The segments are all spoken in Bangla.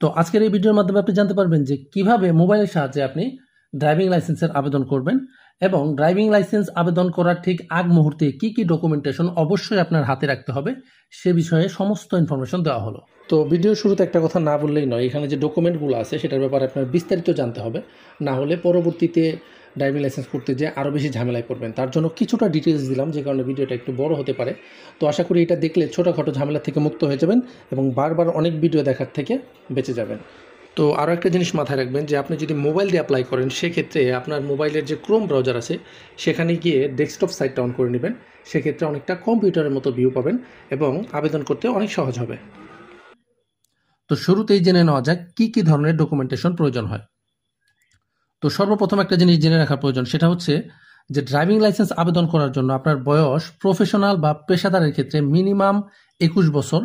তো আজকের এই ভিডিওর মাধ্যমে আপনি জানতে পারবেন যে কিভাবে মোবাইলের সাহায্যে আপনি ড্রাইভিং লাইসেন্সের আবেদন করবেন এবং ড্রাইভিং লাইসেন্স আবেদন করার ঠিক আগ মুহূর্তে কি কি ডকুমেন্টেশন অবশ্যই আপনার হাতে রাখতে হবে সে বিষয়ে সমস্ত ইনফরমেশন দেওয়া হলো। তো ভিডিওর শুরুতে একটা কথা না বললেই নয়, এখানে যে ডকুমেন্টগুলো আছে সেটার ব্যাপারে আপনার বিস্তারিত জানতে হবে, না হলে পরবর্তীতে ড্রাইভিং লাইসেন্স করতে যেয়ে আরও বেশি ঝামেলায় পড়বেন। তার জন্য কিছুটা ডিটেলস দিলাম, যে কারণে ভিডিওটা একটু বড় হতে পারে। তো আশা করি এটা দেখলে ছোটোখাটো ঝামেলা থেকে মুক্ত হয়ে যাবেন এবং বারবার অনেক ভিডিও দেখার থেকে বেঁচে যাবেন। তো আরও একটা জিনিস মাথায় রাখবেন যে আপনি যদি মোবাইল দিয়ে অ্যাপ্লাই করেন সেক্ষেত্রে আপনার মোবাইলের যে ক্রোম ব্রাউজার আছে সেখানে গিয়ে ডেস্কটপ সাইটটা অন করে নেবেন। সেক্ষেত্রে অনেকটা কম্পিউটারের মতো ভিউ পাবেন এবং আবেদন করতে অনেক সহজ হবে। তো শুরুতেই জেনে নেওয়া যাক কী কী ধরনের ডকুমেন্টেশন প্রয়োজন হয়। তো সর্বপ্রথম একটা জিনিস জেনে রাখা প্রয়োজন, সেটা হচ্ছে যে ড্রাইভিং লাইসেন্স আবেদন করার জন্য আপনার বয়স প্রফেশনাল বা পেশাদারের ক্ষেত্রে মিনিমাম 21 বছর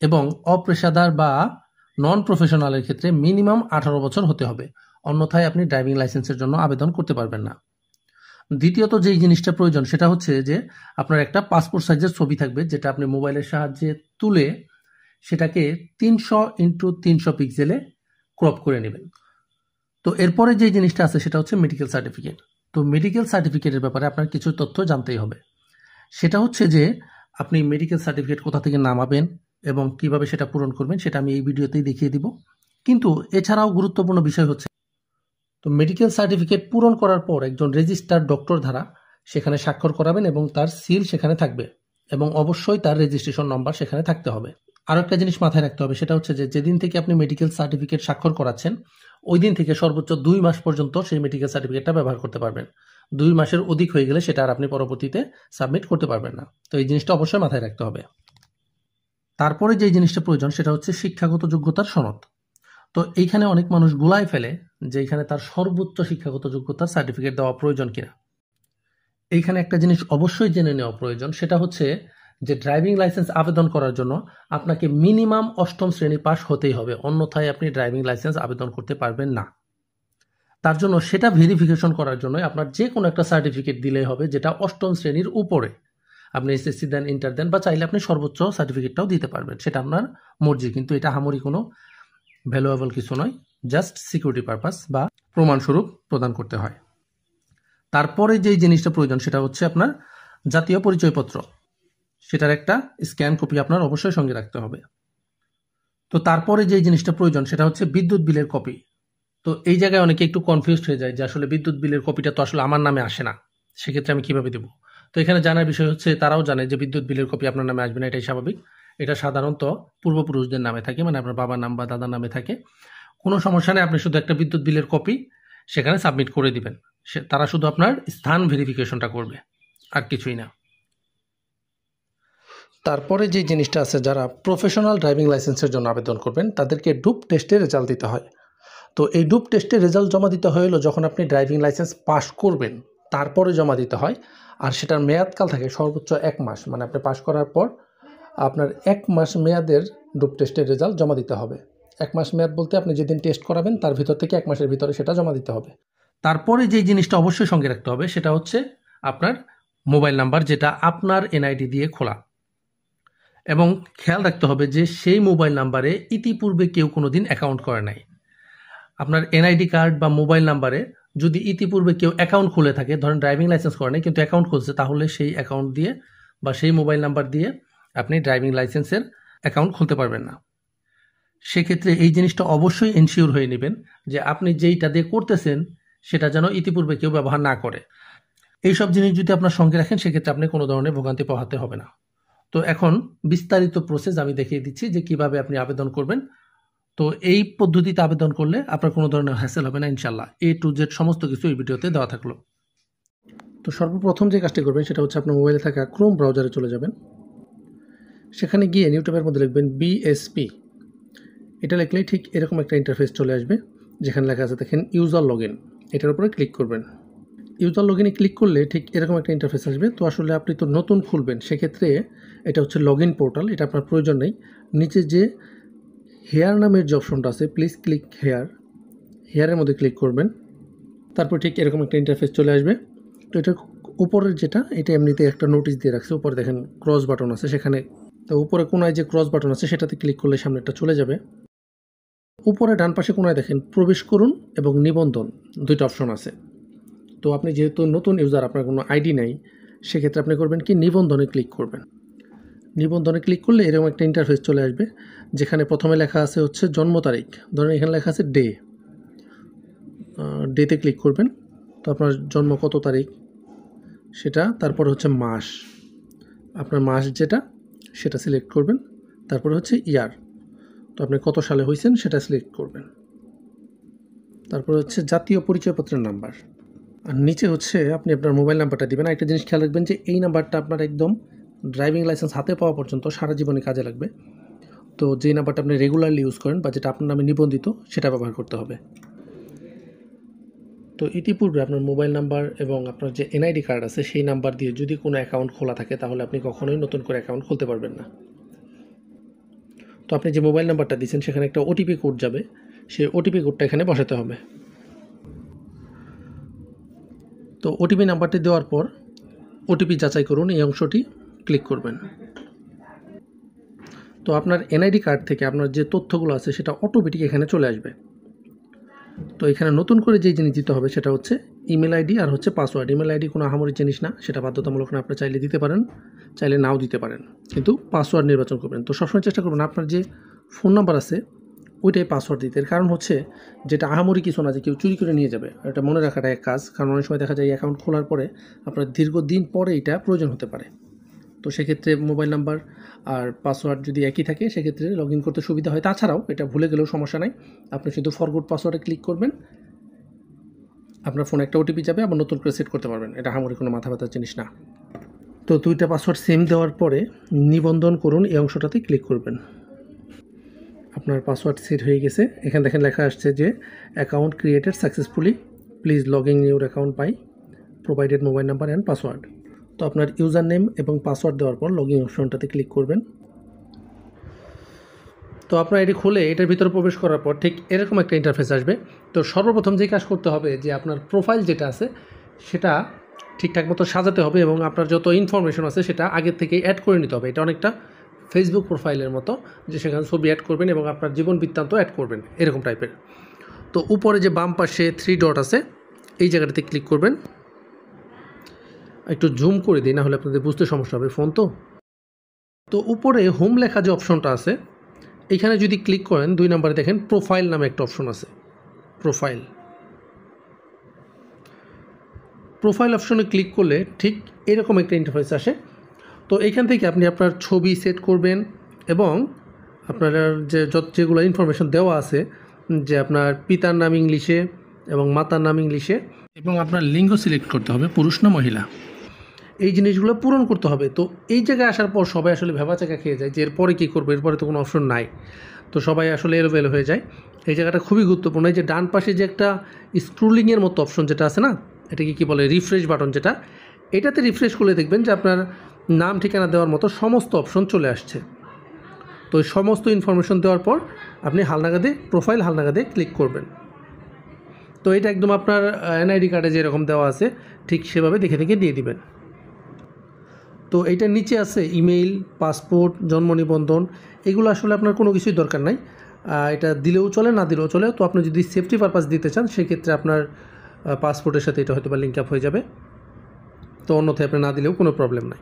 এবং অপেশাদার বা নন প্রফেশনালের ক্ষেত্রে মিনিমাম 18 বছর হতে হবে, অন্যথায় আপনি ড্রাইভিং লাইসেন্সের জন্য আবেদন করতে পারবেন না। দ্বিতীয়ত যেই জিনিসটা প্রয়োজন সেটা হচ্ছে যে আপনার একটা পাসপোর্ট সাইজের ছবি থাকবে, যেটা আপনি মোবাইলের সাহায্যে তুলে সেটাকে 300x300 পিক্সেলে ক্রপ করে নেবেন। তো এরপরে যে জিনিসটা আছে সেটা হচ্ছে মেডিকেল সার্টিফিকেট। তো মেডিকেল সার্টিফিকেটের ব্যাপারে আপনার কিছু তথ্য জানতেই হবে। সেটা হচ্ছে যে আপনি মেডিকেল সার্টিফিকেট কোথা থেকে নামাবেন এবং কিভাবে সেটা পূরণ করবেন সেটা আমি এই ভিডিওতেই দেখিয়ে দিব। কিন্তু এছাড়াও গুরুত্বপূর্ণ বিষয় হচ্ছে, তো মেডিকেল সার্টিফিকেট পূরণ করার পর একজন রেজিস্টার্ড ডক্টর দ্বারা সেখানে স্বাক্ষর করাবেন এবং তার সিল সেখানে থাকবে এবং অবশ্যই তার রেজিস্ট্রেশন নম্বর সেখানে থাকতে হবে। আরও একটা জিনিস মাথায় রাখতে হবে, সেটা হচ্ছে যে যেদিন থেকে আপনি মেডিকেল সার্টিফিকেট স্বাক্ষর করাচ্ছেন ওই দিন থেকে সর্বোচ্চ 2 মাস পর্যন্ত সেই মেডিকেল সার্টিফিকেটটা ব্যবহার করতে পারবেন। 2 মাসের অধিক হয়ে গেলে সেটা আর আপনি পরবর্তীতে সাবমিট করতে পারবেন না। তো এই জিনিসটা অবশ্যই মাথায় রাখতে হবে। তারপরে যে জিনিসটা প্রয়োজন সেটা হচ্ছে শিক্ষাগত যোগ্যতার সনদ। তো এইখানে অনেক মানুষ গুলায় ফেলে যে এইখানে তার সর্বোচ্চ শিক্ষাগত যোগ্যতার সার্টিফিকেট দেওয়া প্রয়োজন কিনা। এইখানে একটা জিনিস অবশ্যই জেনে নেওয়া প্রয়োজন, সেটা হচ্ছে যে ড্রাইভিং লাইসেন্স আবেদন করার জন্য আপনাকে মিনিমাম 8ম শ্রেণী পাস হতেই হবে, অন্যথায় আপনি ড্রাইভিং লাইসেন্স আবেদন করতে পারবেন না। তার জন্য সেটা ভেরিফিকেশন করার জন্য আপনার যে কোনো একটা সার্টিফিকেট দিলেই হবে যেটা 8ম শ্রেণীর উপরে। আপনি এসএসসি দেন, ইন্টার দেন, বা চাইলে আপনি সর্বোচ্চ সার্টিফিকেটটাও দিতে পারবেন, সেটা আপনার মর্জি। কিন্তু এটা আহামরি কোনো ভ্যালুয়েবল কিছু নয়, জাস্ট সিকিউরিটি পারপাস বা প্রমাণস্বরূপ প্রদান করতে হয়। তারপরে যেই জিনিসটা প্রয়োজন সেটা হচ্ছে আপনার জাতীয় পরিচয়পত্র, সেটার একটা স্ক্যান কপি আপনার অবশ্যই সঙ্গে রাখতে হবে। তো তারপরে যেই জিনিসটা প্রয়োজন সেটা হচ্ছে বিদ্যুৎ বিলের কপি। তো এই জায়গায় অনেকে একটু কনফিউজড হয়ে যায় যে আসলে বিদ্যুৎ বিলের কপিটা তো আসলে আমার নামে আসে না, সেক্ষেত্রে আমি কিভাবে দেবো। তো এখানে জানার বিষয় হচ্ছে তারাও জানে যে বিদ্যুৎ বিলের কপি আপনার নামে আসবে না, এটাই স্বাভাবিক। এটা সাধারণত পূর্বপুরুষদের নামে থাকে, মানে আপনার বাবার নাম বা দাদার নামে থাকে। কোনো সমস্যা নেই, আপনি শুধু একটা বিদ্যুৎ বিলের কপি সেখানে সাবমিট করে দিবেন। তারা শুধু আপনার স্থান ভেরিফিকেশনটা করবে, আর কিছুই না। তারপরে যে জিনিসটা আছে, যারা প্রফেশনাল ড্রাইভিং লাইসেন্সের জন্য আবেদন করবেন তাদেরকে ডুপ টেস্টের রেজাল্ট দিতে হয়। তো এই ডুপ টেস্টের রেজাল্ট জমা দিতে হলো যখন আপনি ড্রাইভিং লাইসেন্স পাস করবেন তারপরে জমা দিতে হয়। আর সেটার মেয়াদকাল থাকে সর্বোচ্চ 1 মাস, মানে আপনি পাস করার পর আপনার 1 মাস মেয়াদের ডুপ টেস্টের রেজাল্ট জমা দিতে হবে। 1 মাস মেয়াদ বলতে আপনি যেদিন টেস্ট করাবেন তার ভিতর থেকে 1 মাসের ভিতরে সেটা জমা দিতে হবে। তারপরে যে জিনিসটা অবশ্যই সঙ্গে রাখতে হবে সেটা হচ্ছে আপনার মোবাইল নাম্বার, যেটা আপনার এনআইডি দিয়ে খোলা। এবং খেয়াল রাখতে হবে যে সেই মোবাইল নাম্বারে ইতিপূর্বে কেউ কোনোদিন অ্যাকাউন্ট করে নাই। আপনার এনআইডি কার্ড বা মোবাইল নাম্বারে যদি ইতিপূর্বে কেউ অ্যাকাউন্ট খুলে থাকে, ধরেন ড্রাইভিং লাইসেন্স করে নাই কিন্তু অ্যাকাউন্ট খুলছে, তাহলে সেই অ্যাকাউন্ট দিয়ে বা সেই মোবাইল নাম্বার দিয়ে আপনি ড্রাইভিং লাইসেন্সের অ্যাকাউন্ট খুলতে পারবেন না। সেক্ষেত্রে এই জিনিসটা অবশ্যই এনশিওর হয়ে নেবেন যে আপনি যেইটা দিয়ে করতেছেন সেটা যেন ইতিপূর্বে কেউ ব্যবহার না করে। এইসব জিনিস যদি আপনার সঙ্গে রাখেন সেক্ষেত্রে আপনি কোনো ধরনের ভোগান্তি পোহাতে হবে না। তো এখন বিস্তারিত প্রসেস আমি দেখিয়ে দিচ্ছি যে কিভাবে আপনি আবেদন করবেন। তো এই পদ্ধতিতে আবেদন করলে আপনার কোনো ধরনের হ্যাসেল হবে না ইনশাল্লাহ। A to Z সমস্ত কিছু এই ভিডিওতে দেওয়া থাকলো। তো সর্বপ্রথম যে কাজটি করবেন সেটা হচ্ছে আপনার মোবাইলে থাকা ক্রোম ব্রাউজারে চলে যাবেন। সেখানে গিয়ে নিউ ট্যাবের মধ্যে লিখবেন BSP। এটা লিখলেই ঠিক এরকম একটা ইন্টারফেস চলে আসবে, যেখানে লেখা আছে দেখেন ইউজার লগ ইন। এটার উপরে ক্লিক করবেন। ইউজার লগ ইনে ক্লিক করলে ঠিক এরকম একটা ইন্টারফেস আসবে। তো আসলে আপনি তো নতুন খুলবেন, সেক্ষেত্রে এটা হচ্ছে লগ ইন পোর্টাল, এটা আপনার প্রয়োজন নেই। নিচে যে হেয়ার নামের যে অপশনটা আছে, প্লিজ ক্লিক হেয়ারের মধ্যে ক্লিক করবেন। তারপর ঠিক এরকম একটা ইন্টারফেস চলে আসবে। তো এটার উপরের যেটা, এটা এমনিতে একটা নোটিশ দিয়ে রাখছে, উপরে দেখেন ক্রস বাটন আছে, সেখানে তো উপরে কোনায় যে ক্রস বাটন আছে সেটাতে ক্লিক করলে সামনে একটা চলে যাবে। উপরে ডান পাশে কোনায় দেখেন প্রবেশ করুন এবং নিবন্ধন দুইটা অপশন আছে। তো আপনি যেহেতু নতুন ইউজার, আপনার কোনো আইডি নাই, সেক্ষেত্রে আপনি করবেন কি নিবন্ধনে ক্লিক করবেন। নিবন্ধনে ক্লিক করলে এরকম একটা ইন্টারফেস চলে আসবে, যেখানে প্রথমে লেখা আছে হচ্ছে জন্ম তারিখ। ধরেন এখানে লেখা আছে ডেতে ক্লিক করবেন। তো আপনার জন্ম কত তারিখ সেটা, তারপর হচ্ছে মাস, আপনার মাস যেটা সেটা সিলেক্ট করবেন। তারপরে হচ্ছে ইয়ার, তো আপনি কত সালে হয়েছেন সেটা সিলেক্ট করবেন। তারপরে হচ্ছে জাতীয় পরিচয়পত্রের নাম্বার, আর নিচে হচ্ছে আপনি আপনার মোবাইল নাম্বারটা দিবেন। একটা জিনিস খেয়াল রাখবেন যে এই নাম্বারটা আপনার একদম ড্রাইভিং লাইসেন্স হাতে পাওয়া পর্যন্ত সারা জীবনে কাজে লাগবে। তো যেই নাম্বারটা আপনি রেগুলারলি ইউজ করেন বা যেটা আপনার নামে নিবন্ধিত সেটা ব্যবহার করতে হবে। তো ইতিপূর্বে আপনার মোবাইল নাম্বার এবং আপনার যে এনআইডি কার্ড আছে সেই নাম্বার দিয়ে যদি কোনো অ্যাকাউন্ট খোলা থাকে তাহলে আপনি কখনোই নতুন করে অ্যাকাউন্ট খুলতে পারবেন না। তো আপনি যে মোবাইল নাম্বারটা দিয়েছেন সেখানে একটা ওটিপি কোড যাবে, সেই ওটিপি কোডটা এখানে বসাতে হবে। তো ওটিপি নাম্বারটি দেওয়ার পর ওটিপি যাচাই করুন, এই অংশটি ক্লিক করবেন। তো আপনার এনআইডি কার্ড থেকে আপনার যে তথ্যগুলো আছে সেটা অটোমেটিক এখানে চলে আসবে। তো এখানে নতুন করে যেই জিনিস দিতে হবে সেটা হচ্ছে ইমেল আইডি আর হচ্ছে পাসওয়ার্ড। ইমেল আইডি কোনো আহামরি জিনিস না, সেটা বাধ্যতামূলক না, আপনি চাইলে দিতে পারেন, চাইলে নাও দিতে পারেন, কিন্তু পাসওয়ার্ড নির্বাচন করবেন। তো সবসময় চেষ্টা করবেন আপনার যে ফোন নাম্বার আছে ওইটাই পাসওয়ার্ড দিতে। এর কারণ হচ্ছে যেটা আহামরি কিছু না যে কেউ চুরি করে নিয়ে যাবে, এটা মনে রাখাটা এক কাজ। কারণ অনেক সময় দেখা যায় এই অ্যাকাউন্ট খোলার পরে আপনার দীর্ঘদিন পরে এটা প্রয়োজন হতে পারে। তো সেক্ষেত্রে মোবাইল নাম্বার আর পাসওয়ার্ড যদি একই থাকে সেক্ষেত্রে লগ ইন করতে সুবিধা হয়। তাছাড়াও এটা ভুলে গেলেও সমস্যা নাই, আপনি শুধু ফরগট পাসওয়ার্ডে ক্লিক করবেন, আপনার ফোনে একটা ওটিপি যাবে, আবার নতুন করে সেট করতে পারবেন। এটা আহামরি কোনো মাথা ব্যথার জিনিস না। তো দুইটা পাসওয়ার্ড সেম দেওয়ার পরে নিবন্ধন করুন এই অংশটাতে ক্লিক করবেন। আপনার পাসওয়ার্ড সেট হয়ে গেছে। এখানে দেখেন লেখা আসছে যে account created successfully, please log in your account by provided mobile number and password. তো আপনার ইউজার নেম এবং পাসওয়ার্ড দেওয়ার পর লগ ইন অপশনটাতে ক্লিক করবেন। তো আপনার এটি খুলে এটার ভিতরে প্রবেশ করার পর ঠিক এরকম একটা ইন্টারফেস আসবে। তো সর্বপ্রথম যে কাজ করতে হবে যে আপনার প্রোফাইল যেটা আছে সেটা ঠিকঠাক মতো সাজাতে হবে এবং আপনার যত ইনফরমেশন আছে সেটা আগের থেকে অ্যাড করে নিতে হবে। এটা অনেকটা ফেসবুক প্রোফাইলের মতো, যে সেখানে ছবি অ্যাড করবেন এবং আপনার জীবন বৃত্তান্ত অ্যাড করবেন, এরকম টাইপের। তো উপরে যে বাম পাশে 3 ডট আছে এই জায়গাটাতে ক্লিক করবেন। একটু জুম করে দিই, না হলে আপনাদের বুঝতে সমস্যা হবে, ফোন তো। তো উপরে হোম লেখা যে অপশনটা আছে এখানে যদি ক্লিক করেন 2 নম্বরে দেখেন প্রোফাইল নামে একটা অপশন আছে। প্রোফাইল অপশনে ক্লিক করলে ঠিক এরকম একটা ইন্টারফেস আসে। তো এখান থেকে আপনি আপনার ছবি সেট করবেন এবং আপনার যেগুলো ইনফরমেশন দেওয়া আছে, যে আপনার পিতার নাম ইংলিশে এবং মাতার নাম ইংলিশে, এবং আপনার লিঙ্গ সিলেক্ট করতে হবে, পুরুষ না মহিলা, এই জিনিসগুলো পূরণ করতে হবে। তো এই জায়গায় আসার পর সবাই আসলে ভেবাচাকা খেয়ে যায় যে এরপরে কী করবে, এরপরে তো কোনো অপশন নাই। তো সবাই আসলে এলোমেলো হয়ে যায়। এই জায়গাটা খুবই গুরুত্বপূর্ণ। এই যে ডান পাশে যে একটা স্ক্রোলিংয়ের মতো অপশন যেটা আছে না, এটাকে কী বলে, রিফ্রেশ বাটন, যেটা এটাতে রিফ্রেশ করলে দেখবেন যে আপনার নাম ঠিকানা দেওয়ার মতো সমস্ত অপশন চলে আসছে। তো এই সমস্ত ইনফরমেশন দেওয়ার পর আপনি হালনাগাদে প্রোফাইল হালনাগাদে ক্লিক করবেন। তো এটা একদম আপনার এনআইডি কার্ডে যেরকম দেওয়া আছে ঠিক সেভাবে দেখে দেখে দিয়ে দিবেন। তো এইটার নিচে আছে ইমেইল, পাসপোর্ট, জন্ম নিবন্ধন, এগুলো আসলে আপনার কোনো কিছুই দরকার নাই। এটা দিলেও চলে, না দিলেও চলে। তো আপনি যদি সেফটি পারপাস দিতে চান সেক্ষেত্রে আপনার পাসপোর্টের সাথে এটা হয়তো বা লিঙ্ক আপ হয়ে যাবে। তো অন্যথায় আপনি না দিলেও কোনো প্রবলেম নাই।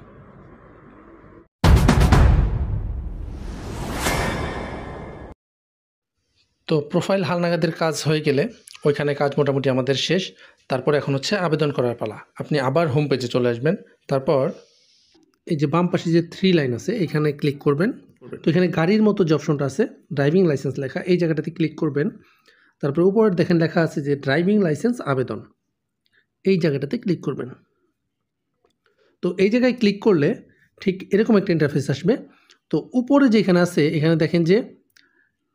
তো প্রোফাইল হালনাগাদের কাজ হয়ে গেলে ওইখানে কাজ মোটামুটি আমাদের শেষ। তারপর এখন হচ্ছে আবেদন করার পালা। আপনি আবার হোম পেজে চলে আসবেন। তারপর এই যে বাম পাশে যে 3 লাইন আছে এখানে ক্লিক করবেন। তো এখানে গাড়ির মতো যে অপশনটা আছে ড্রাইভিং লাইসেন্স লেখা, এই জায়গাটাতে ক্লিক করবেন। তারপর উপরে দেখেন লেখা আছে যে ড্রাইভিং লাইসেন্স আবেদন, এই জায়গাটাতে ক্লিক করবেন। তো এই জায়গায় ক্লিক করলে ঠিক এরকম একটা ইন্টারফেস আসবে। তো উপরে যেখানে আছে এখানে দেখেন যে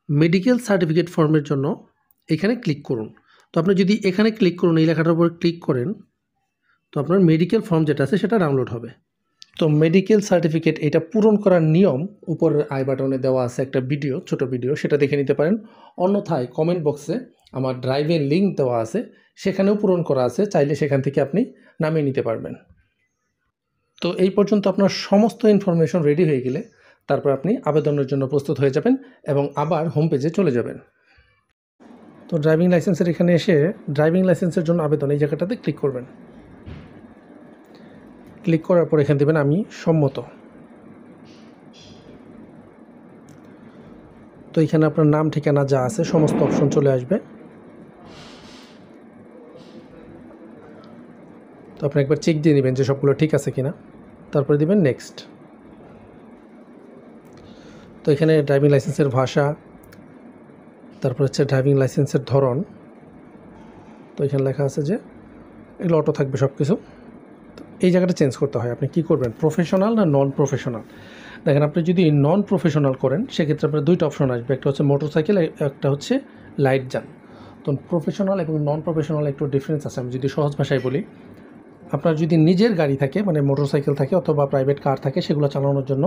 মেডিকেল সার্টিফিকেট ফর্মের জন্য এখানে ক্লিক করুন। তো আপনি যদি এখানে ক্লিক করুন, এই লেখাটার উপর ক্লিক করেন, তো আপনার মেডিকেল ফর্ম যেটা আছে সেটা ডাউনলোড হবে। তো মেডিকেল সার্টিফিকেট এটা পূরণ করার নিয়ম উপরের আই বাটনে দেওয়া আছে একটা ভিডিও, ছোট ভিডিও, সেটা দেখে নিতে পারেন। অন্যথায় কমেন্ট বক্সে আমার ড্রাইভের লিঙ্ক দেওয়া আছে, সেখানেও পূরণ করা আছে, চাইলে সেখান থেকে আপনি নামিয়ে নিতে পারবেন। তো এই পর্যন্ত আপনার সমস্ত ইনফরমেশন রেডি হয়ে গেলে তারপর আপনি আবেদনের জন্য প্রস্তুত হয়ে যাবেন এবং আবার হোম পেজে চলে যাবেন। তো ড্রাইভিং লাইসেন্সের এখানে এসে ড্রাইভিং লাইসেন্সের জন্য আবেদন এই জায়গাটাতে ক্লিক করবেন। ক্লিক করার পর এখানে দেবেন আমি সম্মত। তো এখানে আপনার নাম ঠিকানা যা আছে সমস্ত অপশন চলে আসবে। তো আপনি একবার চেক দিয়ে নেবেন যে সবগুলো ঠিক আছে কিনা, তারপরে দিবেন নেক্সট। তো এখানে ড্রাইভিং লাইসেন্সের ভাষা, তারপর হচ্ছে ড্রাইভিং লাইসেন্সের ধরন। তো এখানে লেখা আছে যে এগুলো অটো থাকবে সব কিছু। তো এই জায়গাটা চেঞ্জ করতে হয়। আপনি কি করবেন, প্রফেশনাল না নন প্রফেশনাল। দেখেন আপনি যদি নন প্রফেশনাল করেন সেক্ষেত্রে আপনার দুইটা অপশন আসবে, একটা হচ্ছে মোটরসাইকেল, একটা হচ্ছে লাইট যান। তো প্রফেশনাল এবং নন প্রফেশনাল একটু ডিফারেন্স আছে। আমি যদি সহজ ভাষায় বলি, আপনার যদি নিজের গাড়ি থাকে মানে মোটরসাইকেল থাকে অথবা প্রাইভেট কার থাকে, সেগুলো চালানোর জন্য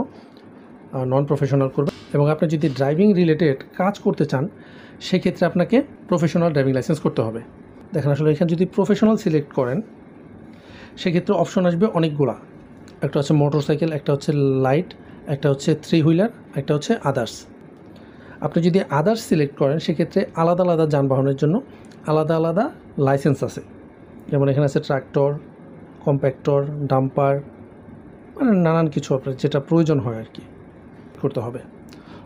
নন প্রফেশনাল করবেন। এবং আপনি যদি ড্রাইভিং রিলেটেড কাজ করতে চান সেক্ষেত্রে আপনাকে প্রফেশনাল ড্রাইভিং লাইসেন্স করতে হবে। দেখেন আসলে এখানে যদি প্রফেশনাল সিলেক্ট করেন সেক্ষেত্রে অপশন আসবে অনেকগুলা। একটা হচ্ছে মোটরসাইকেল, একটা হচ্ছে লাইট, একটা হচ্ছে 3 হুইলার, একটা হচ্ছে আদার্স। আপনি যদি আদার্স সিলেক্ট করেন সেক্ষেত্রে আলাদা আলাদা যানবাহনের জন্য আলাদা আলাদা লাইসেন্স আছে। যেমন এখানে আছে ট্রাক্টর, কম্প্যাক্টর, ডাম্পার, মানে নানান কিছু আপনার যেটা প্রয়োজন হয় আর কি করতে হবে।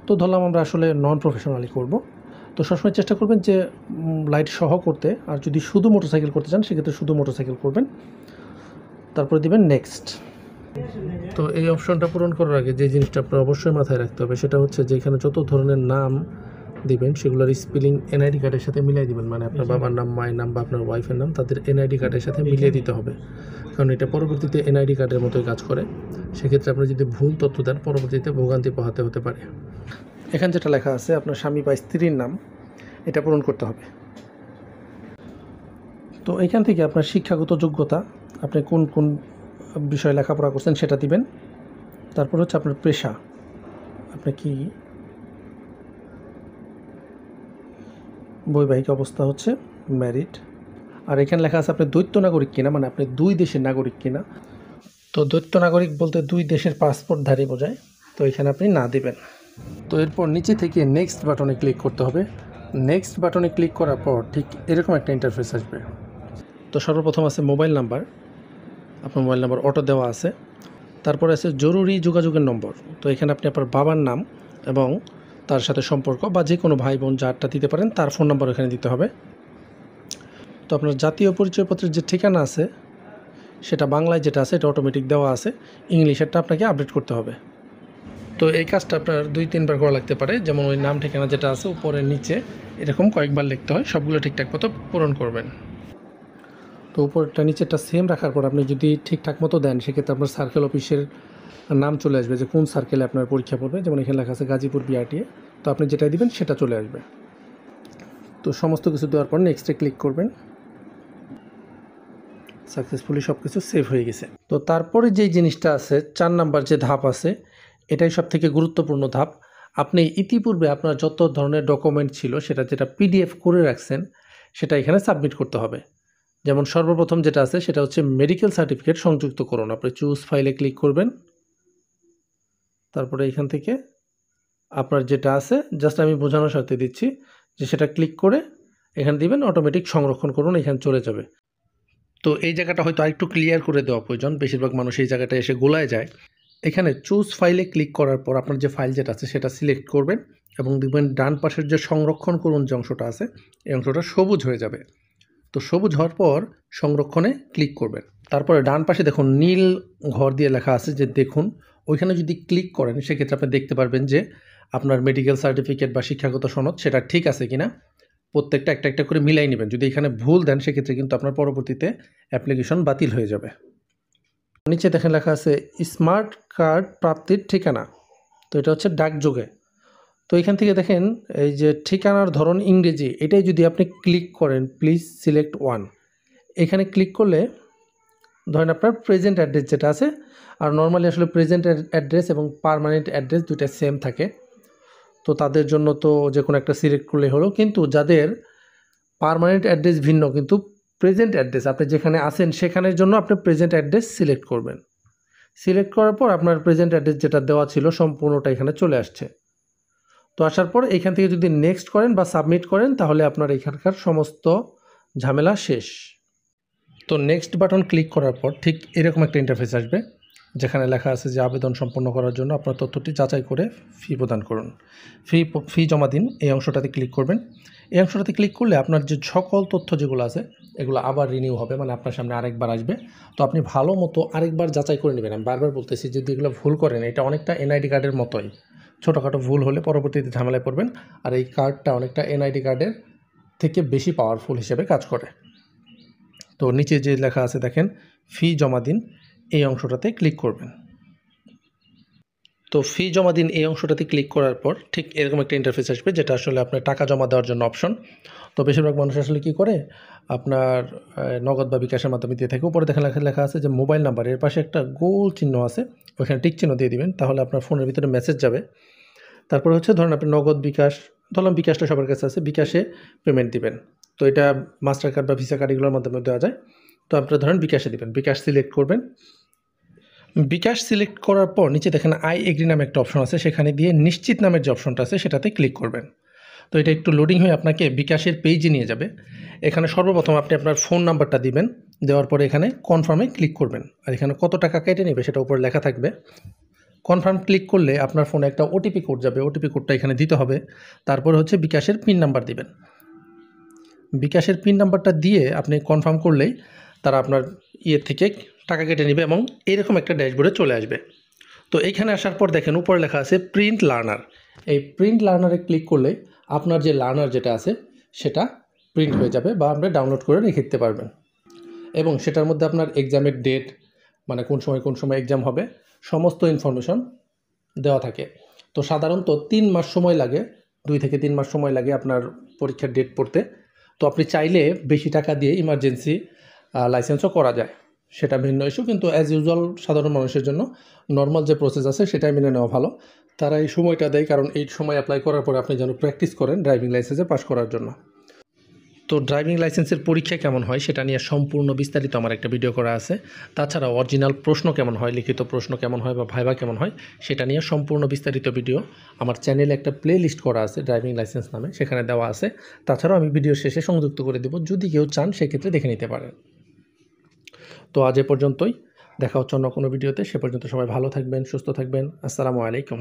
তো ধরলাম আমরা আসলে নন প্রফেশনালি করব। তো সবসময় চেষ্টা করবেন যে লাইট সহ করতে, আর যদি শুধু মোটরসাইকেল করতে চান সেক্ষেত্রে শুধু মোটরসাইকেল করবেন, তারপরে দিবেন নেক্সট। তো এই অপশনটা পূরণ করার আগে যে জিনিসটা আপনার অবশ্যই মাথায় রাখতে হবে সেটা হচ্ছে যে এখানে যত ধরনের নাম দিবেন সেগুলোর স্পেলিং এনআইডি কার্ডের সাথে মিলিয়ে দিবেন। মানে আপনার বাবার নাম, মায়ের নাম বা আপনার ওয়াইফের নাম তাদের এনআইডি কার্ডের সাথে মিলিয়ে দিতে হবে, কারণ এটা পরবর্তীতে এনআইডি কার্ডের মতোই কাজ করে। সেক্ষেত্রে আপনি যদি ভুল তথ্য দেন পরবর্তীতে ভোগান্তি পোহাতে হতে পারে। এখানে যেটা লেখা আছে আপনার স্বামী বা স্ত্রীর নাম, এটা পূরণ করতে হবে। তো এখান থেকে আপনার শিক্ষাগত যোগ্যতা, আপনি কোন কোন বিষয়ে লেখাপড়া করছেন সেটা দিবেন। তারপর হচ্ছে আপনার পেশা, আপনি কি বৈবাহিক অবস্থা হচ্ছে ম্যারিড। আর এখানে লেখা আছে আপনি দ্বৈত নাগরিক কিনা, মানে আপনি 2 দেশের নাগরিক কিনা। তো দ্বৈত নাগরিক বলতে 2 দেশের পাসপোর্টধারী বোঝায়, তো এখানে আপনি না দিবেন। তো এরপর নিচে থেকে নেক্সট বাটনে ক্লিক করতে হবে। নেক্সট বাটনে ক্লিক করার পর ঠিক এরকম একটা ইন্টারফেস আসবে। তো সর্বপ্রথম আছে মোবাইল নাম্বার, আপনার মোবাইল নাম্বার অটো দেওয়া আছে। তারপরে আছে জরুরি যোগাযোগের নম্বর। তো এখানে আপনি আপনার বাবার নাম এবং তার সাথে সম্পর্ক বা যে কোনো ভাই বোন যারটা দিতে পারেন তার ফোন নাম্বার এখানে দিতে হবে। তো আপনার জাতীয় পরিচয়পত্রের যে ঠিকানা আছে সেটা বাংলায় যেটা আছে এটা অটোমেটিক দেওয়া আছে, ইংলিশেরটা আপনাকে আপডেট করতে হবে। তো এই কাজটা আপনার 2-3 বার করা লাগতে পারে, যেমন ওই নাম ঠিকানা যেটা আছে উপরে নিচে এরকম কয়েকবার লিখতে হয়, সবগুলো ঠিকঠাক মতো পূরণ করবেন। তো উপরটা নিচেরটা সেম রাখার পর আপনি যদি ঠিকঠাক মতো দেন সেক্ষেত্রে আপনার সার্কেল অফিসের নাম চলে আসবে যে কোন সার্কেলে আপনার পরীক্ষা পড়বে। যেমন এখানে লেখা আছে গাজীপুর বিআরটিএ, তো আপনি যেটাই দিবেন সেটা চলে আসবে। তো সমস্ত কিছু দেওয়ার পর নেক্সটে ক্লিক করবেন। সাকসেসফুলি সব কিছু সেভ হয়ে গেছে। তো তারপরে যেই জিনিসটা আছে 4 নাম্বার যে ধাপ আছে, এটাই সব থেকে গুরুত্বপূর্ণ ধাপ। আপনি ইতিপূর্বে আপনার যত ধরনের ডকুমেন্ট ছিল সেটা যেটা পিডিএফ করে রাখছেন সেটা এখানে সাবমিট করতে হবে। যেমন সর্বপ্রথম যেটা আছে সেটা হচ্ছে মেডিকেল সার্টিফিকেট সংযুক্ত করুন। আপনি চুজ ফাইলে ক্লিক করবেন, তারপরে এখান থেকে আপনার যেটা আছে জাস্ট আমি বোঝানোর স্বার্থে দিচ্ছি যে সেটা ক্লিক করে এখানে দিবেন, অটোমেটিক সংরক্ষণ করুন, এখানে চলে যাবে। তো এই জায়গাটা হয়তো আরেকটু ক্লিয়ার করে দেওয়া প্রয়োজন, বেশিরভাগ মানুষ এই জায়গাটা এসে গোলায় যায়। এখানে চুজ ফাইলে ক্লিক করার পর আপনার যে ফাইল যেটা আছে সেটা সিলেক্ট করবেন এবং দেখবেন ডান পাশের যে সংরক্ষণ করুন যে অংশটা আছে এই অংশটা সবুজ হয়ে যাবে। তো সবুজ হওয়ার পর সংরক্ষণে ক্লিক করবেন। তারপরে ডান পাশে দেখুন নীল ঘর দিয়ে লেখা আছে যে দেখুন, ওইখানে যদি ক্লিক করেন সেক্ষেত্রে আপনি দেখতে পারবেন যে আপনার মেডিকেল সার্টিফিকেট বা শিক্ষাগত সনদ সেটা ঠিক আছে কিনা প্রত্যেকটা একটা একটা করে মিলাই নেবেন। যদি এখানে ভুল দেন সেক্ষেত্রে কিন্তু আপনার পরবর্তীতে অ্যাপ্লিকেশন বাতিল হয়ে যাবে। নিচে দেখেন লেখা আছে স্মার্ট কার্ড প্রাপ্তির ঠিকানা, তো এটা হচ্ছে ডাকযোগে। তো এখান থেকে দেখেন এই যে ঠিকানার ধরন ইংরেজি, এটাই যদি আপনি ক্লিক করেন প্লিজ সিলেক্ট 1, এখানে ক্লিক করলে ধরেন আপনার প্রেজেন্ট অ্যাড্রেস যেটা আছে, আর নর্মালি আসলে প্রেজেন্ট অ্যাড্রেস এবং পার্মানেন্ট অ্যাড্রেস দুইটা সেম থাকে, তো তাদের জন্য তো যে কোনো একটা সিলেক্ট করলে হলো। কিন্তু যাদের পার্মানেন্ট অ্যাড্রেস ভিন্ন কিন্তু প্রেজেন্ট অ্যাড্রেস আপনি যেখানে আছেন সেখানের জন্য আপনি প্রেজেন্ট অ্যাড্রেস সিলেক্ট করবেন। সিলেক্ট করার পর আপনার প্রেজেন্ট অ্যাড্রেস যেটা দেওয়া ছিল সম্পূর্ণটা এখানে চলে আসছে। তো আসার পর এইখান থেকে যদি নেক্সট করেন বা সাবমিট করেন তাহলে আপনার এখানকার সমস্ত ঝামেলা শেষ। তো নেক্সট বাটন ক্লিক করার পর ঠিক এরকম একটা ইন্টারফেস আসবে, যেখানে লেখা আছে যে আবেদন সম্পন্ন করার জন্য আপনার তথ্যটি যাচাই করে ফি প্রদান করুন, ফি জমা দিন। এই অংশটাতে ক্লিক করবেন। এই অংশটাতে ক্লিক করলে আপনার যে সকল তথ্য যেগুলো আছে এগুলো আবার রিনিউ হবে, মানে আপনার সামনে আরেকবার আসবে। তো আপনি ভালো মতো আরেকবার যাচাই করে নেবেন। আমি বারবার বলতেছি, যদি এগুলো ভুল করেন, এটা অনেকটা এনআইডি কার্ডের মতোই, ছোটোখাটো ভুল হলে পরবর্তীতে ঝামেলায় পড়বেন। আর এই কার্ডটা অনেকটা এনআইডি কার্ডের থেকে বেশি পাওয়ারফুল হিসেবে কাজ করে। তো নিচে যে লেখা আছে দেখেন, ফি জমা দিন, এই অংশটাতে ক্লিক করবেন। তো ফি জমা দিন এই অংশটাতে ক্লিক করার পর ঠিক এরকম একটা ইন্টারফেস আসবে, যেটা আসলে আপনার টাকা জমা দেওয়ার জন্য অপশন। তো বেশিরভাগ মানুষ আসলে কী করে, আপনার নগদ বা বিকাশের মাধ্যমে দিয়ে থাকে। উপরে দেখেন লেখা আছে যে মোবাইল নাম্বার, এর পাশে একটা গোল চিহ্ন আছে, ওইখানে টিক চিহ্ন দিয়ে দিবেন, তাহলে আপনার ফোনের ভিতরে মেসেজ যাবে। তারপরে হচ্ছে ধরুন আপনি নগদ, বিকাশ, ধরলাম বিকাশটা সবার কাছে আছে, বিকাশে পেমেন্ট দিবেন। তো এটা মাস্টার কার্ড বা ভিসা কার্ড এগুলোর মাধ্যমে দেওয়া যায়। তো আপনারা ধরেন বিকাশে দিবেন, বিকাশ সিলেক্ট করবেন। বিকাশ সিলেক্ট করার পর নিচে দেখেন আই এগ্রি নামে একটা অপশন আছে, সেখানে দিয়ে নিশ্চিত নামের যে অপশনটা আছে সেটাতে ক্লিক করবেন। তো এটা একটু লোডিং হয়ে আপনাকে বিকাশের পেজে নিয়ে যাবে। এখানে সর্বপ্রথম আপনি আপনার ফোন নাম্বারটা দিবেন, দেওয়ার পরে এখানে কনফার্মে ক্লিক করবেন। আর এখানে কত টাকা কেটে নেবে সেটা উপরে লেখা থাকবে। কনফার্ম ক্লিক করলে আপনার ফোনে একটা ওটিপি কোড যাবে, ওটিপি কোডটা এখানে দিতে হবে। তারপর হচ্ছে বিকাশের পিন নাম্বার দিবেন। বিকাশের পিন নাম্বারটা দিয়ে আপনি কনফার্ম করলেই তারা আপনার থেকে টাকা কেটে নেবে এবং এরকম একটা ড্যাশবোর্ডে চলে আসবে। তো এইখানে আসার পর দেখেন উপরে লেখা আছে প্রিন্ট লার্নার। এই প্রিন্ট লার্নারে ক্লিক করলে আপনার যে লার্নার যেটা আছে সেটা প্রিন্ট হয়ে যাবে বা আপনি ডাউনলোড করে রেখে দিতে পারবেন। এবং সেটার মধ্যে আপনার এক্সামের ডেট, মানে কোন সময় এক্সাম হবে, সমস্ত ইনফরমেশন দেওয়া থাকে। তো সাধারণত 3 মাস সময় লাগে, 2 থেকে 3 মাস সময় লাগে আপনার পরীক্ষার ডেট পড়তে। তো আপনি চাইলে বেশি টাকা দিয়ে ইমার্জেন্সি লাইসেন্সও করা যায়, সেটা ভিন্ন ইস্যু। কিন্তু অ্যাজ ইউজুয়াল সাধারণ মানুষের জন্য নর্মাল যে প্রসেস আছে সেটাই মেনে নেওয়া ভালো। তারা এই সময়টা দেয় কারণ এই সময় অ্যাপ্লাই করার পরে আপনি যেন প্র্যাকটিস করেন ড্রাইভিং লাইসেন্সে পাস করার জন্য। তো ড্রাইভিং লাইসেন্সের পরীক্ষা কেমন হয় সেটা নিয়ে সম্পূর্ণ বিস্তারিত আমার একটা ভিডিও করা আছে। তাছাড়া অরিজিনাল প্রশ্ন কেমন হয়, লিখিত প্রশ্ন কেমন হয় বা ভাইভা কেমন হয় সেটা নিয়ে সম্পূর্ণ বিস্তারিত ভিডিও আমার চ্যানেলে একটা প্লে লিস্ট করা আছে ড্রাইভিং লাইসেন্স নামে, সেখানে দেওয়া আছে। তাছাড়াও আমি ভিডিও শেষে সংযুক্ত করে দেবো, যদি কেউ চান সেক্ষেত্রে দেখে নিতে পারেন। তো আজ এ পর্যন্তই, দেখা হচ্ছে অন্য কোনো ভিডিওতে। সে পর্যন্ত সবাই ভালো থাকবেন, সুস্থ থাকবেন। আসসালামু আলাইকুম।